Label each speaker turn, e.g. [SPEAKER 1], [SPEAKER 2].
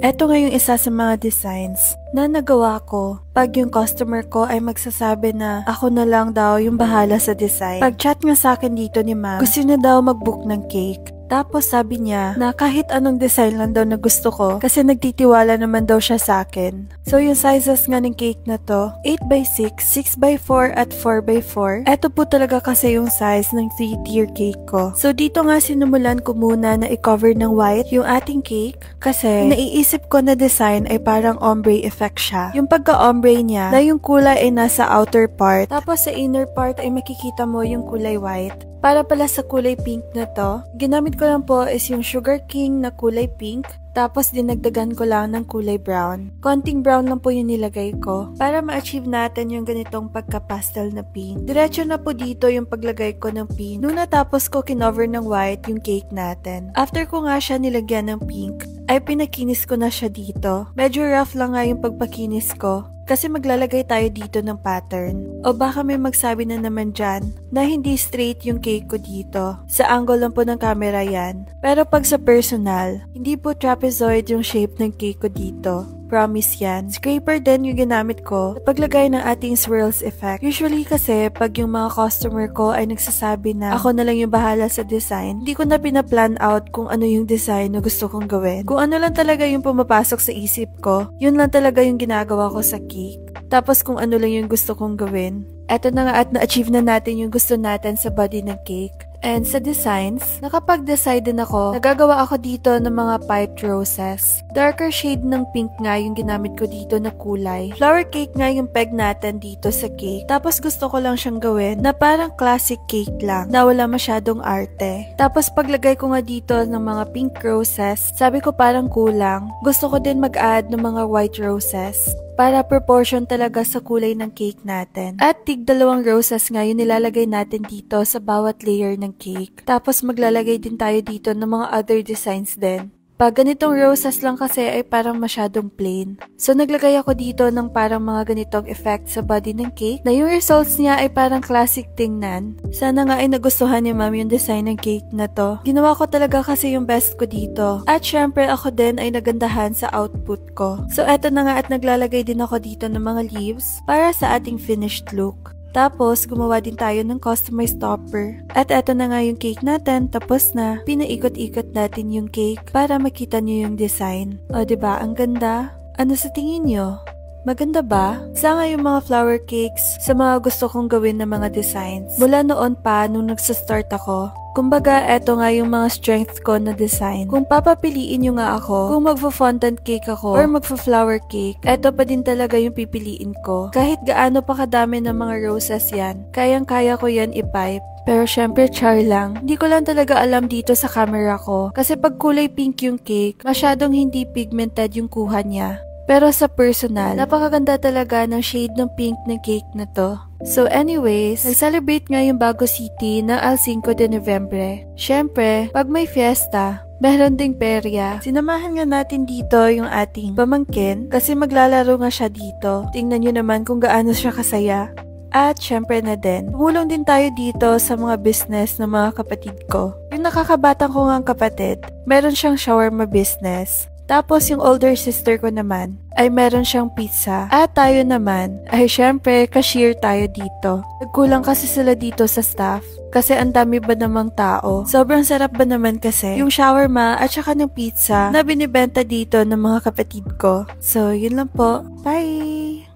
[SPEAKER 1] Eto nga yung isa sa mga designs na nagawa ko pag yung customer ko ay magsasabi na ako na lang daw yung bahala sa design. Pag chat nga sa akin dito ni ma'am, gusto niya daw mag-book ng cake. Tapos sabi niya na kahit anong design lang daw na gusto ko kasi nagtitiwala naman daw siya sa akin. So yung sizes nga ng cake na to, 8x6, 6x4 at 4x4. Eto po talaga kasi yung size ng 3-tier cake ko. So dito nga sinumulan ko muna na i-cover ng white yung ating cake kasi naiisip ko na design ay parang ombre effect siya. Yung pagka-ombre niya na yung kulay ay nasa outer part tapos sa inner part ay makikita mo yung kulay white. Para pala sa kulay pink na to, ginamit ko lang po is yung Sugar King na kulay pink, tapos dinagdagan ko lang ng kulay brown. Konting brown lang po yung nilagay ko para ma-achieve natin yung ganitong pagka-pastel na pink. Diretso na po dito yung paglagay ko ng pink. Nung natapos ko kinover ng white yung cake natin. After ko nga siya nilagyan ng pink, ay pinakinis ko na siya dito. Medyo rough lang nga yung pagpakinis ko. Kasi maglalagay tayo dito ng pattern. O baka may magsabi na naman dyan na hindi straight yung cake ko dito. Sa angle lang po ng camera yan. Pero pag sa personal, hindi po trapezoid yung shape ng cake ko dito. Promise yan. Scraper din yung ginamit ko sa paglagay ng ating swirls effect. Usually kasi pag yung mga customer ko ay nagsasabi na ako na lang yung bahala sa design, hindi ko na pinaplan out kung ano yung design na gusto kong gawin. Kung ano lang talaga yung pumapasok sa isip ko, yun lang talaga yung ginagawa ko sa cake. Tapos kung ano lang yung gusto kong gawin. Eto na nga at na-achieve na natin yung gusto natin sa body ng cake. And sa designs, nakapag-decide din ako, nagagawa ako dito ng mga piped roses. Darker shade ng pink nga yung ginamit ko dito na kulay. Flower cake nga yung peg natin dito sa cake. Tapos gusto ko lang siyang gawin na parang classic cake lang, na wala masyadong arte. Tapos paglagay ko nga dito ng mga pink roses, sabi ko parang kulang. Gusto ko din mag-add ng mga white roses para proportion talaga sa kulay ng cake natin. At tig 2 roses nga yung nilalagay natin dito sa bawat layer ng cake. Tapos maglalagay din tayo dito ng mga other designs din. Pag ganitong roses lang kasi ay parang masyadong plain. So naglagay ako dito ng parang mga ganitong effect sa body ng cake na yung results niya ay parang classic tingnan. Sana nga ay nagustuhan ni ma'am yung design ng cake na to. Ginawa ko talaga kasi yung best ko dito. At syempre ako din ay nagandahan sa output ko. So eto na nga at naglalagay din ako dito ng mga leaves para sa ating finished look. Tapos, gumawa din tayo ng customized topper. At eto na nga yung cake natin, tapos na. Pinaikot-ikot natin yung cake para makita nyo yung design. O, diba? Ang ganda? Ano sa tingin nyo? Maganda ba? Isa nga yung mga flower cakes sa mga gusto kong gawin na mga designs. Mula noon pa, nung nagsastart ako, kumbaga, eto nga yung mga strength ko na design. Kung papapiliin nyo nga ako, kung magfa-fondant cake ako, or magfa-flower cake, eto pa din talaga yung pipiliin ko. Kahit gaano pa kadami ng mga roses yan, kayang-kaya ko yan i-pipe. Pero syempre, char lang. Hindi ko lang talaga alam dito sa camera ko. Kasi pag kulay pink yung cake, masyadong hindi pigmented yung kuha niya. Pero sa personal, napakaganda talaga ng shade ng pink ng cake na to. So anyways, nag-celebrate nga yung Bago City ng Al 5 de Noviembre. Syempre, pag may fiesta, meron ding perya. Sinamahan nga natin dito yung ating pamangkin kasi maglalaro nga siya dito. Tingnan nyo naman kung gaano siya kasaya. At syempre na din, tumulong din tayo dito sa mga business ng mga kapatid ko. Yung nakakabatang ko nga kapatid, meron siyang shawarma business. Tapos yung older sister ko naman ay meron siyang pizza. At tayo naman ay syempre cashier tayo dito. Nagkulang kasi sila dito sa staff kasi ang dami ba namang tao. Sobrang sarap ba naman kasi yung shawarma at saka ng pizza na binibenta dito ng mga kapatid ko. So yun lang po. Bye!